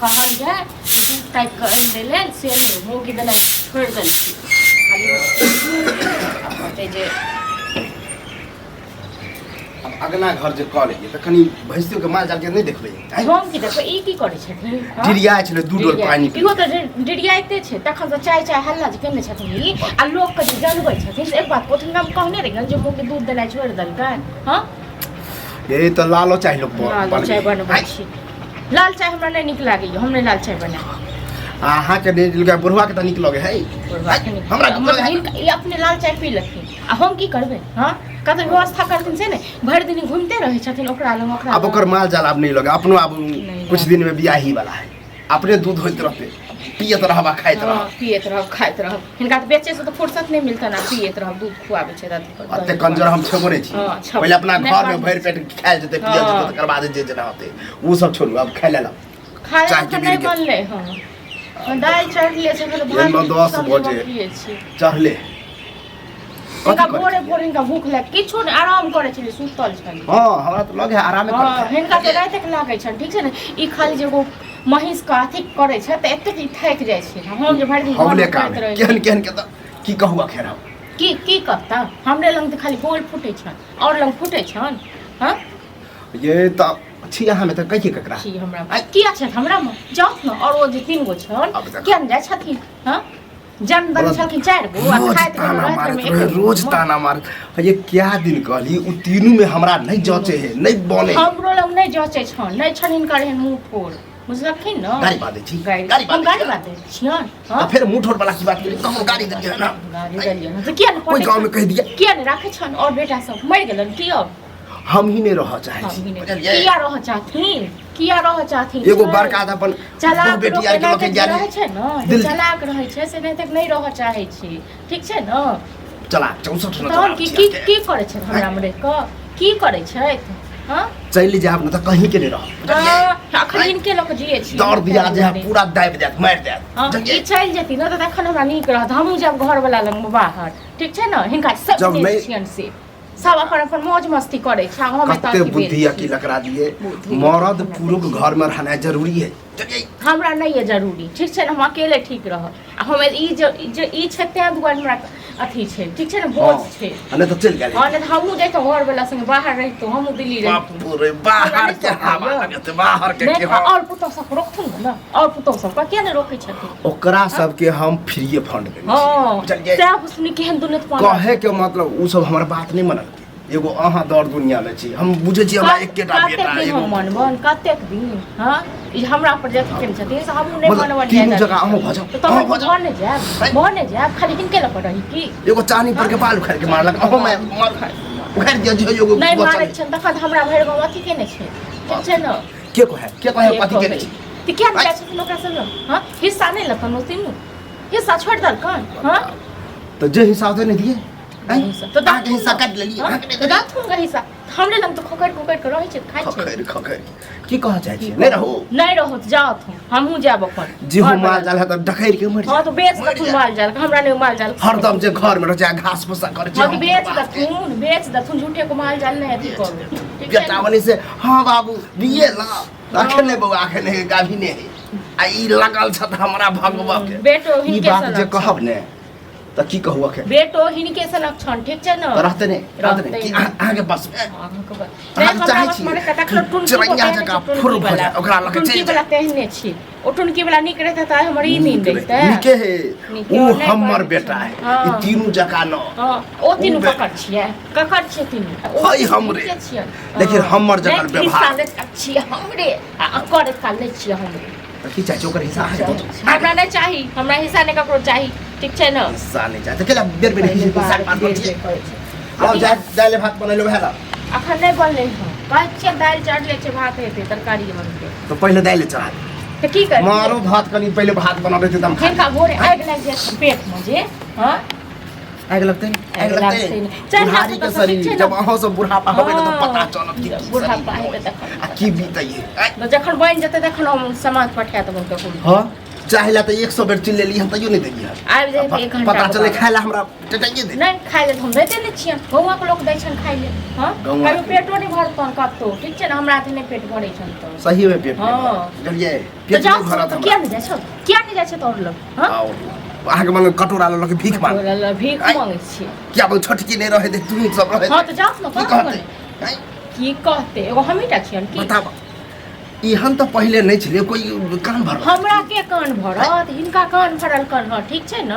कहल जाए दूध टाइप कर देले से नहीं मोगी देना छोड़ देल खाली जे अब अगला घर जे कॉल है त कनी भैंसियो के माल जाल के नहीं देखबे हम की देखो ई की करे छथिन डिरिया छले दूध और पानी इहो त डिरियाइते छै तखन त चाय चाय हल्ला जे केने छथिन ई आ लोग के जे जानबै छथिन एक बात कोथिन हम कहने रही जे मोगी दूध देना छोड़ देलकै हां ये तो लालो चाय लोग लाल चाय बनबै छी लाल चाय हमरा नहीं निक लागै हम नहीं लाल चाय बना आहा के दे दिल का बुढ़वा के त निक लगे है हमरा ई अपने लाल चाय पी लखिन आ हम की करबै हां कत व्यवस्था करथिन से ने भर दिन घूमते रहे छथिन ओकरा लंग ओकरा अब ओकर माल जाल अब नहीं लगे अपनो अब कुछ दिन में बियाही वाला है अपने दूध होइत रहते पियत रहबा खाइत रह पियत रह खाइत रह हिनका त बेचे से तो फुर्सत नहीं मिलता ना पियत रह दूध खुआबे छै रात पर अते कंजर हम छेबो नहीं छी पहले अपना घर में भर पेट खाए जते पियत जते तकर बाद जे जना होते वो सब छोड़ू अब खाए लेला खाए त नहीं बनले हां दाल चढ़ले छै मतलब भात 10 बजे चढ़ले इनका बोरे बोरे इनका भूख लग किछो ने आराम करे छै सुतल छन हां हमरा त लगे आराम करे हिनका त रात तक लागे छन ठीक छै ने ई खाली जे एगो महिष का अथी करे छै त एते थक जाय छै हम जे भरि दिन हमले काम केहन केहन के त की कहू अखेर की कहता हमरे लंग त खाली बोल फुटे छन और लंग फुटे छन हां ये त छी अहाँ में त कहिए ककरा छी हमरा की छै हमरा में जाउ न और ओ जे तीन गो छन केन जाय छथिन हां जन बन छलखिन 4 गो आ खाइत के रोज ताना मार ये क्या दिन कहली उ तीनों में हमरा नहीं जचे है नहीं बने हमरो लंग नहीं जचे छन नहीं छन इनकर एहन मुंह फोड़ बुझलखिन न गाड़ी बादे छी गाड़ी बादे छियन हां फिर मुंह ठोड़ वाला की बात करी कहूं गाड़ी दे दिया ना गाड़ी दे दिया तो किया न कोई गांव में कह दिया किया न राखे छन और बेटा सब मर गेलन की अब हम ही नहीं रह चाहे छी किया रह चाहथिन एगो बड़का अपन चलाक बेटी आर के लोग जाने रहे छै न चलाक रहे छै से नहीं तक नहीं रह चाहे छी ठीक छै न चला 64 न तहन की करे छै हमरा मरे क की करे छै हां चल जाब न त कहीं के नहीं रह अखन इनके लोग जिए छी दौड़ दिया जे पूरा दाब देत मार देत ई चल जेती न त तखन हमरा नीक रहत हमहु जब घर वाला लंग बाहर ठीक छै न हिनका सब छियन से सब अपन मौज मस्ती करे छै हम त कते बुद्धि अकी लकड़ा दिए मर्द पुरुष घर में रहना जरूरी है हमरा नहीं है जरूरी ठीक छै न हम अकेले ठीक रह हम ई छै ते दुआर हमरा अथी छै ठीक छै न बोझ छै अने तो चल गेल अने हमहु जैतो घर वाला संग बाहर रहितो हमहु दिल्ली रहितो बाप रे बाहर के हवा लगत बाहर के और पुतो सब रोकथुन न और पुतो सब का के न रोकै छथिन ओकरा सब के हम फ्री फंड देबै हां चल गए सब सुनी केहन दुनिया त कहे के मतलब उ सब हमर बात नहीं मनल एगो अहाँ दौड़ दुनिया में छी हम बुझे छी हमरा एकेटा बेटा एगो मन कतेक दिन हां ई हमरा पर जति केन छथिन से हम नहीं मनवन जाय तीन जगह अहाँ भजो तो हम बने जाब खाली किनके ल पड़ही की एगो चानी पर के बाल उखाड़ के मारलक अहो मैं उखाड़ दियो जो एगो नहीं मारै छन तखन हमरा भैर गांव अथी केने छै ठीक छै न के कहे पति केने छै त क्या जाय छथिन ओकरा संग हां हिस्सा नहीं लतन तीनू हिस्सा छोड़ दल कौन हां तो जे हिस्सा होते नहीं दिए तो दांत हिस्सा काट लेली तो दांत होगा हिस्सा हमरे लंग तो खोकर के रहै छै खाइ छै खखर की कह चाहे छी नहीं रहो जाओ हमहु जाब अपन जी हो माल जाल है त ढखैर के मर हां तो बेच दथुन माल जाल हमरा नहीं माल जाल हरदम जे घर में रह जाए घास फूसा करे छै बेच दथुन झूठे को माल जाल नहीं अथी करू बेटा बनी से हां बाबू दिए ला आखे नहीं बउआ आखे नहीं गाभी नहीं आ ई लगल छ त हमरा भगवा के बेटो ई बात जे कहब ने त की कहू अखे बेटो हिनके सनक छन ठीक छै न रहते नहीं कि आगे बस हम चाहे छी माने कटा टुन चिड़ैया जका फुर भजा ओकरा लगे छै वाला कहने छी ओ टुनकी वाला निक रहता त हमर ई नींद देते निके है ओ हमर बेटा है ई तीनों जका न हां ओ तीनों ककर छियै ककर छै तीनों हई हमरे लेकिन हमर जकर व्यवहार छियै हमरे आ करे काले छियै हमरे त की चाहि ओकर हिस्सा हमरा नहीं चाही हमरा हिस्सा नहीं ककरो चाही ठीक छै न हिस्सा नहीं चाही त केला बेर बेर हिस्सा बात कर आओ जा दाल भात बनैलो भेला अखन नहीं बनले बच्चे दाल चढ़ ले छै भात हेते तरकारी बनते तो पहले दाल चढ़ा त की कर मारो भात कनी पहले भात बना देते तम हिनका भोरे आग लग जाय पेट में जे हां आग लगते बुढ़ारी के शरीर जब अहाँ सब बुढ़ापा होबे त पता चलत कि बुढ़ापा हेबे तखन की बीतै जखन बन जते तखन हम समाज पठा देबो ककरो हां चाहेला तो 100 बेर चिल्ले ली हम तइयो नहीं देली आबि जाए एक घंटा पता चले खाइला हमरा टटाइए दे नहीं खाइ ले हम दैते नहि छियन गौवा के लोक दै छन खाइ ले हां गौवा कहियो के। पेटो नहि भरतन कतो ठीक छै ने हमरा अथी नहि पेट भरै छन तो सही में पेट हाँ। बुझलिए तो पेट जाओ नहीं भरत तो किया नहीं जाइ छौ किया नहीं जाइ छै तोर लोग हां आओ अहाँ के मन कटोरा ल के भीख मांग भीख आइ। मांगै छी क्या बोल छोटकी नहीं रहे दे तू सब रहे हां तो जाओ न की कहाँ कहते आइ, की कहते एगो हमीटा छियन की बताब इहन तो पहले नहीं छले कोई कान भर हमरा के कान भरत हिनका कान भरल कान ह ठीक छै न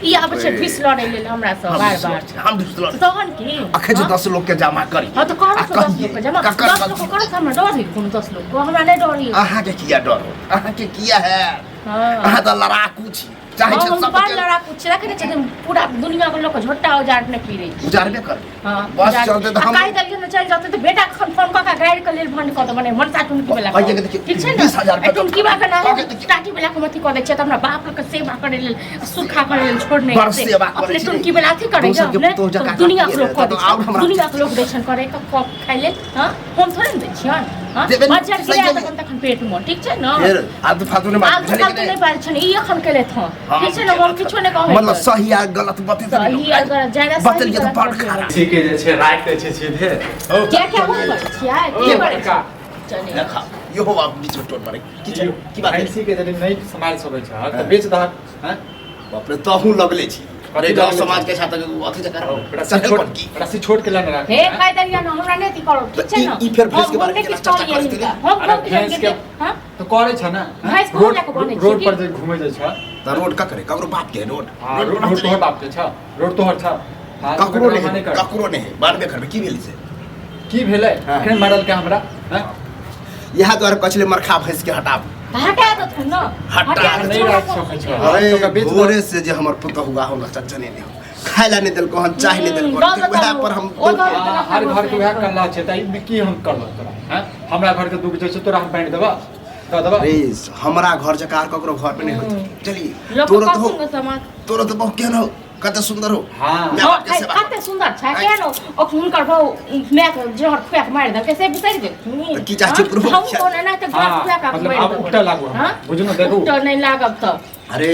ई आबै छै फीस लड़ै लेल हमरा सब बार बार हम दूसरा तहन की अखे जो 10 लोग के जमा करी हां तो कर 10 लोग के जमा 10 लोग को कर हमरा डर है कोनो 10 लोग को हमरा नहीं डर है अहाँ के किया डर हो अहाँ के किया है हां अहाँ तो लड़ाकू छी चाहे छै हम सब बार लड़ा कुछ रखे छै पूरा दुनिया के लोग झोटा उजाड़ ने पी रही उजारबे कर हां बस चलते तो हम काई दलियो न चल जाते तो बेटा खन फोन का गाइड कर लेल भंड क तो बने मनसा टुन की बेला आइए के देखिए, ठीक छै 20,000 ना टुन की बा के ना आगे देखिए। टाटी बेला के मथी क दे छै त हमरा बाप के सेवा करे लेल सुखा करे लेल छोड़ने बड़ सेवा करे अपने छी। टुन की बेला थी करे दोसर के जा पुतोह जकाँ दुनिया के काटिए लोग रहे, क तो और हमरा- दुनिया के लोग दै छन करे का कप खाइ लेल हां हम थोड़े न दै छियन हां देबे नहीं, बच्चा सही गिरा देबे। त तखन पेट में ठीक छै ना फिर आदू फादू ने बात आब तो नहीं पार छन ई अखन केले था ठीक छै ना हम किछो नहीं कहै मतलब सही आ गलत बते सही आ गलत, ज्यादा सही बतल के तो गलत बड़ बतल। खराब ठीक है जैसे राइट दे छे सीधे ओ क्या क्या बोल कर छिया ओ, की करे बड़का। चले देखा यो हो आप बीच में टोट मारे की छै की बात है ऐसी के जरे नहीं संभाल सकै छ त बेच दह हैं बाप रे तहु लगले छी अरे गांव लगले समाज छी? के साथ अथी जका रस्सी चल छोड़ पट की रस्सी छोड़ के लाने रख हे काय दरिया न हमरा नहीं ती करो ठीक छै ना ई फेर भैंस के बारे में हम केना चर्चा किछ करते कहलिए हम अरे हम भैंस के हां तो करे छ ना भैंस को लेके बनै छै रोड की? पर जे घुमै जे छ त रोड का करे ककरो बाप के रोड हां रोड तोहर बाप के छ रोड तोहर छ हां ककरो नहीं ककरो नहीं बाद में करबे की भेल से की भेलै हाँ। अखन मरल के हमरा हैं यहाँ द्वारा कचले मरखा भैंस के हटाब हटा दो तुम ना हटा नहीं रख सकै छ अरे तो का बेच दो भोरे से जे हमर पुत हुआ हमरा चचने नहीं हो खाइला नहीं दिल को हम चाह नहीं दिल को दो दो वह पर हम ओ दो हाँ, हर घर के वह कल्ला छै त ई की हम करब तोरा हैं हमरा घर के दुख जे छै तोरा हम बांट देबा त देबा अरे हमरा घर जकार ककरो घर में नहीं होती चलिए लोग तोरो का तो हो संग समाज तोरो तो बहुत केहन हो कते सुंदर हो हां मैं हां बाप के सेवा कते सुंदर छै केन ओ हुनकर बहु मैं के जहर खुआ के मार दल कैसे बिसरि गेल तो की चाह छी प्रभु? हम कोना ना त हाँ, खुआ के मतलब मार आप उल्टा लागू हम। बुझू ना, देखू। उल्टा नहीं लागब त अरे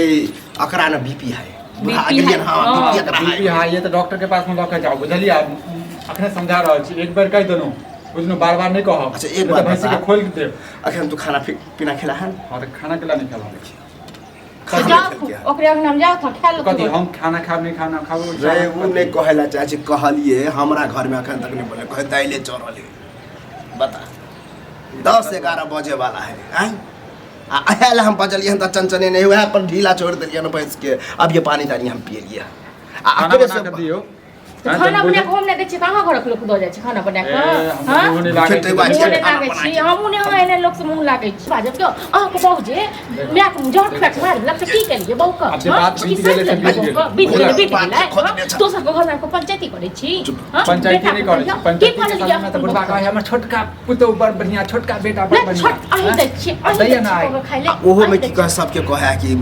अकरा ना बीपी है BP है, हां हाँ। बीपी अकरा बीपी है हाई है तो डॉक्टर के पास में लऽ के जाओ बुझलिए आप अखने समझा रहल छी एक बार कह देनु बुझनु बार बार नहीं कहब अच्छा, एक बार भैंसी बता। के खोल के दे अखन तू खाना पीना खिला है हां तो खाना केला नहीं खेला तो जाओ ओकरे अंगना में जाओ त खा लो कथी हम खाना खाब नहीं खाना खाबो रे उ नहीं कहेला चाहे छी कहलिए हमरा घर में अखन तक नहीं बोले कहे दाइले चढ़ले बता 10-11 बजे वाला है हैं आ अहल हम बजलिए त चंचने नहीं हुआ पर ढीला छोड़ दिलिए ना भैंस के अब ये पानी तानी हम पी लिए आ खाना अकरे बना से के दियो खाना बना के हम नहीं दै छी कहाँ घरक लोक दऽ जाइ छै खाना बना के हां होने लागे खेते बाजी मुँह खाना लागै बना छी के। हमहूँ नहि हमरा एहन लोक से मुँह लागै छी बाजब क्यों अहाँके बहु जे मायके जहर खुआ के मारि देलक तऽ की केलियै बहु अब जे बात बीत गेलै से बीत गेलै। बीत गेलै बीत बात गेलै खोज नहि छै। दोसरके घरमे आबि कऽ पंचायती करै छी हाँ? पंचायती नहीं करे बेटा पंचायती की के कहलियै सामने तो बुढ़वा कहे हमर छोटका पुतो बड़ बढ़िया छोटका बेटा बड़ नहि बढ़िया छोट अहीं दै छियै अहीं दै दैया ना छियै खाइ ले आ ओहो में की कहे सबके कहे कि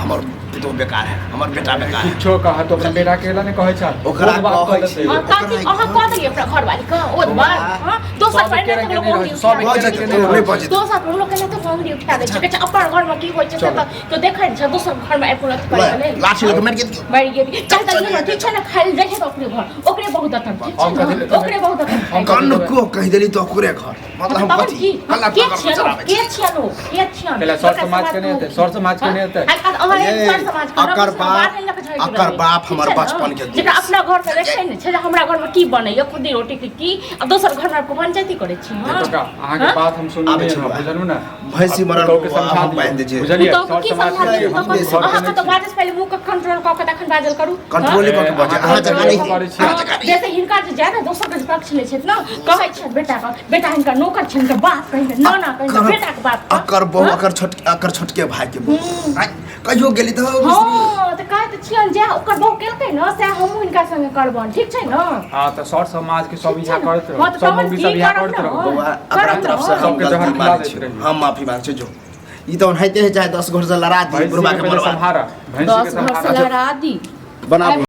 हमर पुतो बेकार है हमर बेटा बेकार है किछो कह तो अपना बेटा के नहीं कहे छ ओकरा कहै छै। हाँ, ताकि अहाँ कह देलियै अपना घरवालीके ओ दुआर हाँ? दोसर सब पर के नहि रंग तऽ नहीं लोक रहै छै, सब सब बजे के के रंग तो नहीं नहीं रहै बजे दोसर पर लोक कहै तऽ हम उठा दै छै कहै छै अपन घरमे की होइ छै से तऽ देखै छै दोसर घरमे आबि कऽ करे लेल लाठी लेके मार के मरि गेली चाहे तऽ ये ठीक छै ना खाइ जाइ छै तऽ ओकरे घर ओकरे बहुत अतन ठीक छै ना ओकरे बहुत अतन कन को कह देली तो ओकरे घर मतलब हम तहन कथी की कल्ला के पकड़ छियनो चलाबै के छियनो के छियनो पहले सर समाज के नहीं हेतै, सर समाज के नहीं हेतै। अहाँ सर समाज के अकर बाप हमर बचपन के जेकरा अपना घर में देखै ने छै जे हमरा घर में की बनैया खुदी रोटी के की आ दोसर घर में पंचायती करै छी हां देखो का अहाँ के बात हम सुनने आबै हैं छै बा। बुझलु ना भैंसी मरल पुतोह के समझा हम बांध दियो दे बुझलिए तो सर की समाज समझा के दियौ हम तो घर के अहाँ नहीं तो छी। बाजस पहले मुंह के कंट्रोल क के तखन बाजल करू कंट्रोल क के बजे अहाँ जगह नहीं करै छी। अहाँ जगह नहीं जैसे हिनका जे जाय ना दोसर के पक्ष ले छै ना कहै छै बेटा हिनका नौकर छै हिनका बाप कहि नाना कहि बेटा के बाप अकर बहु अकर छोटके भाई के बहु आइ, कहियो गेली तो हां त कहै त छियन जे ओकर बहु केलकै न से हमहु हिनका संगे करबन ठीक छै न हां तो सर समाज के सब इहा करत हाँ, तो सब तहन मौगी की सब इहा करब करत ना? रहो बउआ अपना तरफ से हम सबके गलती जहर खिला मानै दैत छी रही। हम माफी मांग छी जो ई तो होइते है चाहे 10 घर से लड़ा दी भैंसी बुढ़वा के के पहले मरवा संहारा भैंसी के 10 घर से संहारा लड़ा दी बनाबू